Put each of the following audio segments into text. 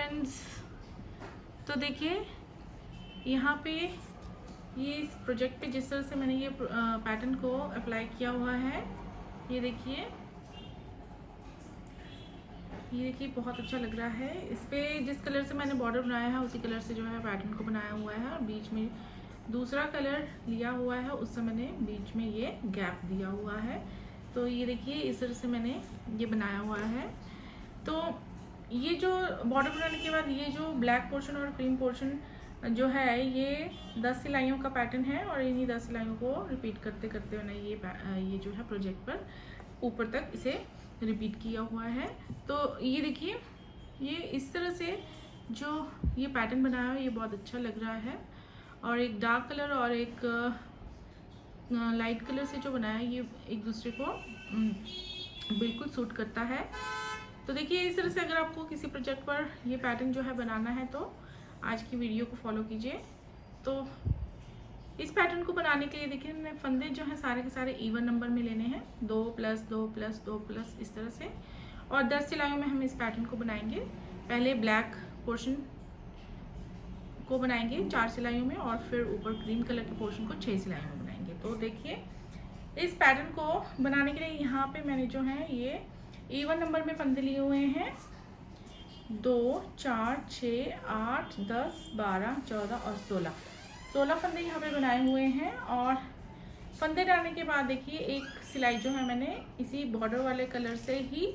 Friends, तो देखिए यहाँ पे ये इस प्रोजेक्ट पे जिस तरह से मैंने ये पैटर्न को अप्लाई किया हुआ है, ये देखिए बहुत अच्छा लग रहा है। इस पे जिस कलर से मैंने बॉर्डर बनाया है उसी कलर से जो है पैटर्न को बनाया हुआ है और बीच में दूसरा कलर लिया हुआ है, उससे मैंने बीच में ये गैप दिया हुआ है। तो ये देखिए इस तरह से मैंने ये बनाया हुआ है। तो ये जो बॉर्डर बनाने के बाद ये जो ब्लैक पोर्शन और क्रीम पोर्शन जो है ये 10 सिलाइयों का पैटर्न है और इन्हीं 10 सिलाइयों को रिपीट करते करते मैंने ये जो है प्रोजेक्ट पर ऊपर तक इसे रिपीट किया हुआ है। तो ये देखिए ये इस तरह से जो ये पैटर्न बनाया है ये बहुत अच्छा लग रहा है और एक डार्क कलर और एक लाइट कलर से जो बनाया है ये एक दूसरे को बिल्कुल सूट करता है। तो देखिए इस तरह से अगर आपको किसी प्रोजेक्ट पर ये पैटर्न जो है बनाना है तो आज की वीडियो को फॉलो कीजिए। तो इस पैटर्न को बनाने के लिए देखिए मैंने फंदे जो हैं सारे के सारे इवन नंबर में लेने हैं, 2 + 2 + 2 + इस तरह से, और 10 सिलाइयों में हम इस पैटर्न को बनाएंगे। पहले ब्लैक पोर्शन को बनाएंगे 4 सिलाइयों में और फिर ऊपर ग्रीन कलर के पोर्शन को 6 सिलाइयों में बनाएंगे। तो देखिए इस पैटर्न को बनाने के लिए यहाँ पे मैंने जो है ये इवन नंबर में फंदे लिए हुए हैं, 2, 4, 6, 8, 10, 12, 14 और 16 फंदे यहाँ पे बनाए हुए हैं। और फंदे डालने के बाद देखिए एक सिलाई जो है मैंने इसी बॉर्डर वाले कलर से ही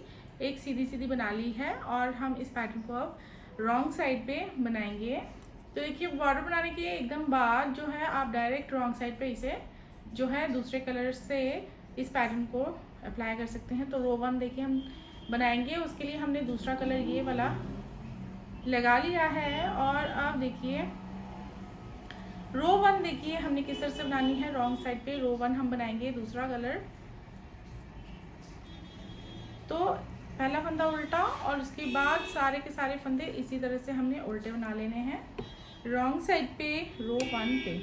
एक सीधी सीधी बना ली है और हम इस पैटर्न को अब रॉन्ग साइड पे बनाएंगे। तो देखिए बॉर्डर बनाने के एकदम बाद जो है आप डायरेक्ट रॉन्ग साइड पे इसे जो है दूसरे कलर से इस पैटर्न को अप्लाई कर सकते हैं। तो रो 1 देखिए हम बनाएंगे, उसके लिए हमने दूसरा कलर ये वाला लगा लिया है। और अब देखिए रो 1 देखिए हमने किस तरह से बनानी है, रॉन्ग साइड पे रो 1 हम बनाएंगे दूसरा कलर। तो पहला फंदा उल्टा और उसके बाद सारे के सारे फंदे इसी तरह से हमने उल्टे बना लेने हैं रॉन्ग साइड पे रो 1 पे।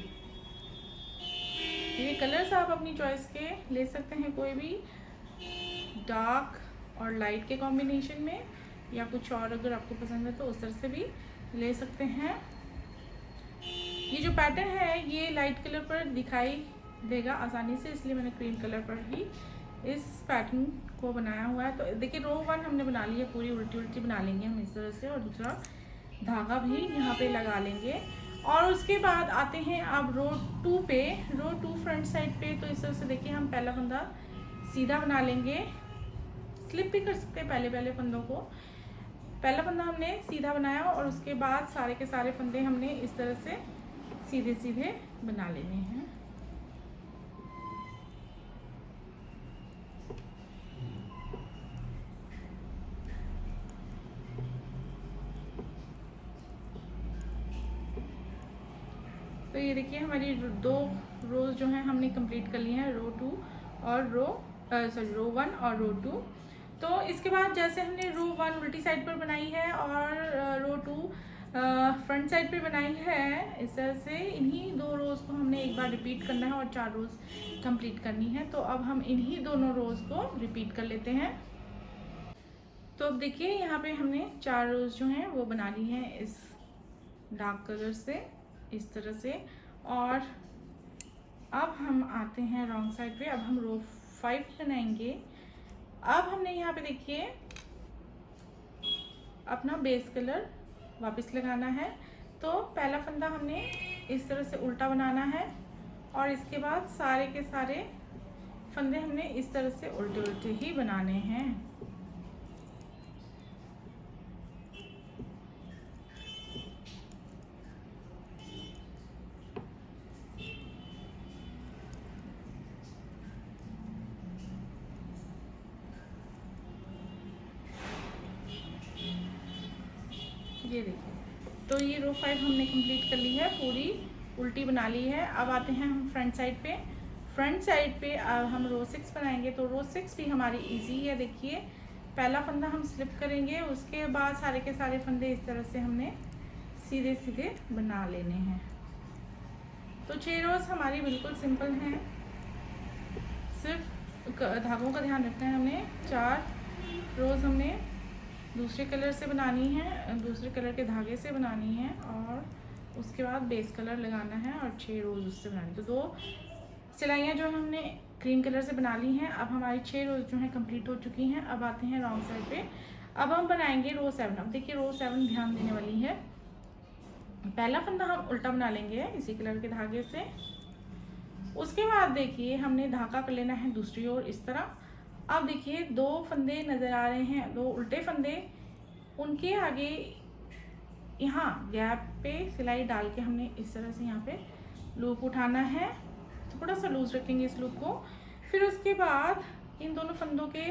ये कलर्स आप अपनी चॉइस के ले सकते हैं, कोई भी डार्क और लाइट के कॉम्बिनेशन में, या कुछ और अगर आपको पसंद है तो उस तरह से भी ले सकते हैं। ये जो पैटर्न है ये लाइट कलर पर दिखाई देगा आसानी से, इसलिए मैंने क्रीम कलर पर ही इस पैटर्न को बनाया हुआ है। तो देखिए रो 1 हमने बना ली है, पूरी उल्टी उल्टी बना लेंगे हम इस तरह से और दूसरा धागा भी यहाँ पे लगा लेंगे। और उसके बाद आते हैं अब रो 2 पे, रो 2 फ्रंट साइड पे। तो इस तरह से देखिए हम पहला फंदा सीधा बना लेंगे, स्लिप भी कर सकते हैं पहले फंदों को। पहला फंदा हमने सीधा बनाया और उसके बाद सारे के सारे फंदे हमने इस तरह से सीधे सीधे बना लेने हैं। तो ये देखिए हमारी 2 रोज जो हैं हमने कंप्लीट कर ली हैं, रो 2 और रो 1 और रो 2। तो इसके बाद जैसे हमने रो 1 उल्टी साइड पर बनाई है और रो 2 फ्रंट साइड पे बनाई है, इस तरह से इन्हीं 2 रोज को हमने एक बार रिपीट करना है और 4 रोज कंप्लीट करनी है। तो अब हम इन्हीं दोनों रोज को रिपीट कर लेते हैं। तो अब देखिए यहाँ पे हमने 4 रोज जो हैं वो बना ली हैं इस डार्क कलर से इस तरह से। और अब हम आते हैं रॉन्ग साइड पे, अब हम रो 5 बनाएंगे। अब हमने यहाँ पे देखिए अपना बेस कलर वापस लगाना है। तो पहला फंदा हमने इस तरह से उल्टा बनाना है और इसके बाद सारे के सारे फंदे हमने इस तरह से उल्टे उल्टे ही बनाने हैं। ये देखिए तो ये रो 5 हमने कंप्लीट कर ली है, पूरी उल्टी बना ली है। अब आते हैं हम फ्रंट साइड पे। फ्रंट साइड पे अब हम रो 6 बनाएंगे। तो रो 6 भी हमारी इजी है। देखिए पहला फंदा हम स्लिप करेंगे, उसके बाद सारे के सारे फंदे इस तरह से हमने सीधे सीधे बना लेने हैं। तो 6 रोज हमारी बिल्कुल सिंपल हैं, सिर्फ धागों का ध्यान रखना है। हमने 4 रोज हमने दूसरे कलर से बनानी है, दूसरे कलर के धागे से बनानी है और उसके बाद बेस कलर लगाना है और 6 रोज़ उससे बनानी। तो 2 सिलाइयाँ जो हमने क्रीम कलर से बना ली हैं। अब हमारी 6 रोज़ जो हैं कंप्लीट हो चुकी हैं। अब आते हैं रॉन्ग साइड पे। अब हम बनाएंगे रो 7। अब देखिए रो 7 ध्यान देने वाली है। पहला फंदा हम उल्टा बना लेंगे इसी कलर के धागे से। उसके बाद देखिए हमने धागा कर लेना है दूसरी ओर इस तरह। अब देखिए 2 फंदे नज़र आ रहे हैं, 2 उल्टे फंदे, उनके आगे यहाँ गैप पे सिलाई डाल के हमने इस तरह से यहाँ पे लूप उठाना है। थोड़ा सा लूज रखेंगे इस लूप को। फिर उसके बाद इन दोनों फंदों के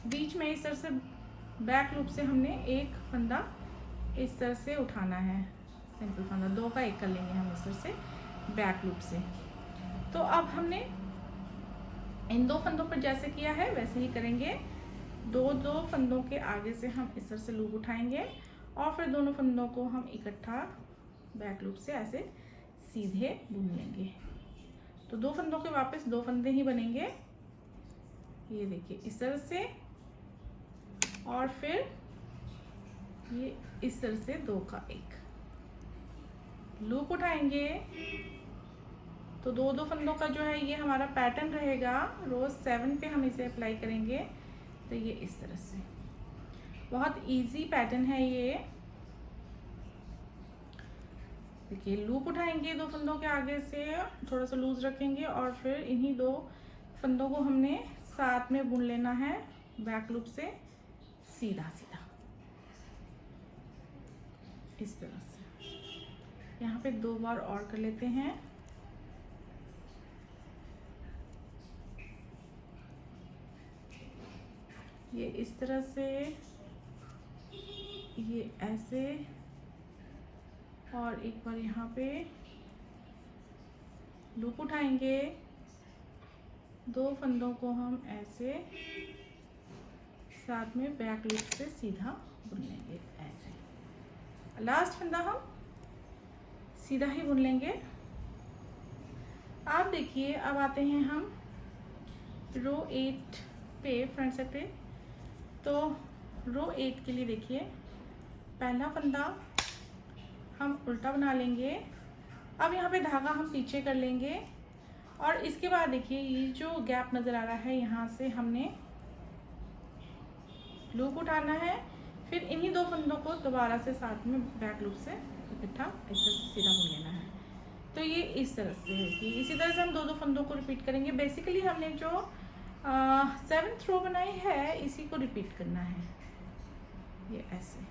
बीच में इस तरह से बैक लूप से हमने एक फंदा इस तरह से उठाना है। सिंपल फंदा 2 का 1 कर लेंगे हम इस तरह से बैक लूप से। तो अब हमने इन 2 फंदों पर जैसे किया है वैसे ही करेंगे। 2 फंदों के आगे से हम इस तरह से लूप उठाएंगे और फिर दोनों फंदों को हम इकट्ठा बैक लूप से ऐसे सीधे बुन लेंगे। तो 2 फंदों के वापस 2 फंदे ही बनेंगे। ये देखिए इस तरह से और फिर ये इस तरह से 2 का 1 लूप उठाएंगे। तो 2 फंदों का जो है ये हमारा पैटर्न रहेगा। रोज 7 पे हम इसे अप्लाई करेंगे। तो ये इस तरह से बहुत इजी पैटर्न है ये। देखिए लूप उठाएंगे 2 फंदों के आगे से, थोड़ा सा लूज रखेंगे और फिर इन्हीं 2 फंदों को हमने साथ में बुन लेना है बैक लूप से सीधा सीधा इस तरह से। यहाँ पे 2 बार और कर लेते हैं। ये इस तरह से, ये ऐसे और एक बार यहाँ पे लूप उठाएंगे। 2 फंदों को हम ऐसे साथ में बैक लूप से सीधा बुन लेंगे ऐसे। लास्ट फंदा हम सीधा ही बुन लेंगे। आप देखिए अब आते हैं हम रो 8 पे, फ्रंट साइड पे। तो रो 8 के लिए देखिए पहला फंदा हम उल्टा बना लेंगे। अब यहाँ पे धागा हम पीछे कर लेंगे और इसके बाद देखिए ये जो गैप नज़र आ रहा है यहाँ से हमने लूप उठाना है। फिर इन्हीं 2 फंदों को दोबारा से साथ में बैक लूप से इकट्ठा इस तरह से सीधा बुन लेना है। तो ये इस तरह से है कि इसी तरह से हम 2 फंदों को रिपीट करेंगे। बेसिकली हमने जो 7th रो बनाई है इसी को रिपीट करना है ये ऐसे।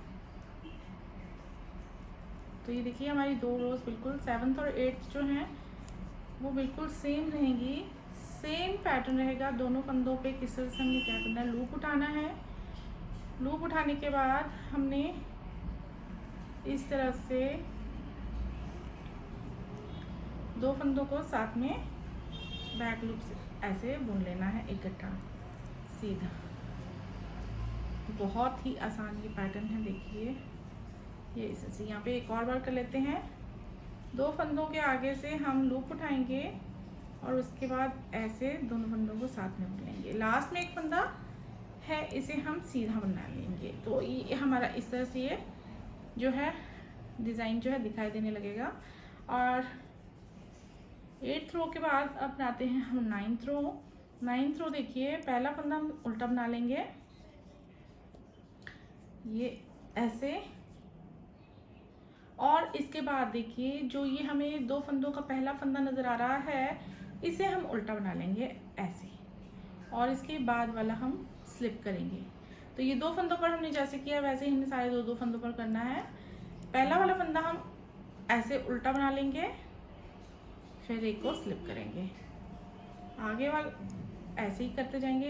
तो ये देखिए हमारी 2 रोज बिल्कुल 7th और 8th जो हैं वो बिल्कुल सेम रहेंगी, सेम पैटर्न रहेगा। दोनों फंदों पे किस तरह से हमने क्या करना है, लूप उठाना है। लूप उठाने के बाद हमने इस तरह से 2 फंदों को साथ में बैक लूप से ऐसे बुन लेना है इकट्ठा सीधा। बहुत ही आसान ये पैटर्न है। देखिए ये इस तरह से यहाँ पे एक और बार कर लेते हैं। 2 फंदों के आगे से हम लूप उठाएंगे और उसके बाद ऐसे दोनों फंदों को साथ में बुन लेंगे। लास्ट में एक फंदा है इसे हम सीधा बना लेंगे। तो ये हमारा इस तरह से ये जो है डिज़ाइन जो है दिखाई देने लगेगा। और 8th रो के बाद अब बनाते हैं हम 9th रो। 9th रो देखिए पहला फंदा हम उल्टा बना लेंगे ये ऐसे। और इसके बाद देखिए जो ये हमें 2 फंदों का पहला फंदा नज़र आ रहा है इसे हम उल्टा बना लेंगे ऐसे और इसके बाद वाला हम स्लिप करेंगे। तो ये 2 फंदों पर हमने जैसे किया वैसे ही हमने सारे 2 फंदों पर करना है। पहला वाला फंदा हम ऐसे उल्टा बना लेंगे, फिर एक को स्लिप करेंगे, आगे वाला ऐसे ही करते जाएंगे।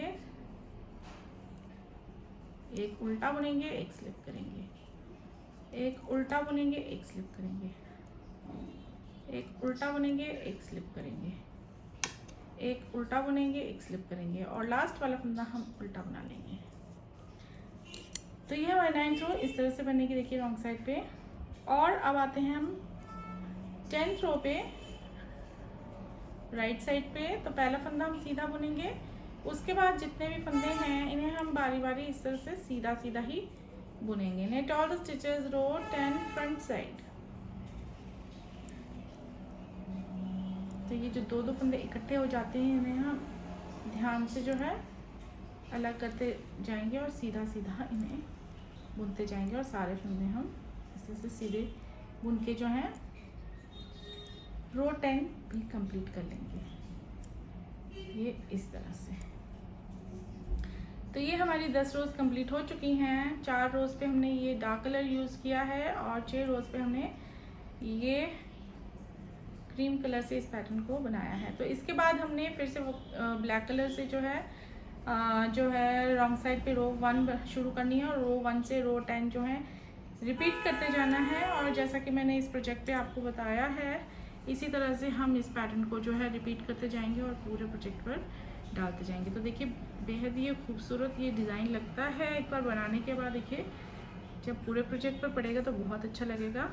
एक उल्टा बुनेंगे, एक स्लिप करेंगे, एक उल्टा बुनेंगे, एक स्लिप करेंगे, एक उल्टा बुनेंगे, एक स्लिप करेंगे, एक उल्टा बुनेंगे, एक स्लिप करेंगे और लास्ट वाला फंदा हम उल्टा बना लेंगे। तो ये हमारी 9th रो इस तरह से बनेगी। देखिए रॉन्ग साइड पे। और अब आते हैं हम 10th रो पे, राइट साइड पे। तो पहला फंदा हम सीधा बुनेंगे, उसके बाद जितने भी फंदे हैं इन्हें हम बारी बारी इस तरह से सीधा सीधा ही बुनेंगे। Knit all the stitches row 10 front side. तो ये जो दो दो फंदे इकट्ठे हो जाते हैं इन्हें हम ध्यान से जो है अलग करते जाएंगे और सीधा सीधा इन्हें बुनते जाएंगे और सारे फंदे हम इस तरह से सीधे बुन के जो है रो 10 भी कंप्लीट कर लेंगे, ये इस तरह से। तो ये हमारी 10 रोज़ कंप्लीट हो चुकी हैं। 4 रोज़ पे हमने ये डार्क कलर यूज़ किया है और 6 रोज़ पे हमने ये क्रीम कलर से इस पैटर्न को बनाया है। तो इसके बाद हमने फिर से वो ब्लैक कलर से जो है रॉन्ग साइड पे रो 1 शुरू करनी है और रो 1 से रो 10 जो है रिपीट करते जाना है। और जैसा कि मैंने इस प्रोजेक्ट पे आपको बताया है इसी तरह से हम इस पैटर्न को जो है रिपीट करते जाएंगे और पूरे प्रोजेक्ट पर डालते जाएंगे। तो देखिए बेहद ये खूबसूरत ये डिज़ाइन लगता है। एक बार बनाने के बाद देखिए जब पूरे प्रोजेक्ट पर पड़ेगा तो बहुत अच्छा लगेगा।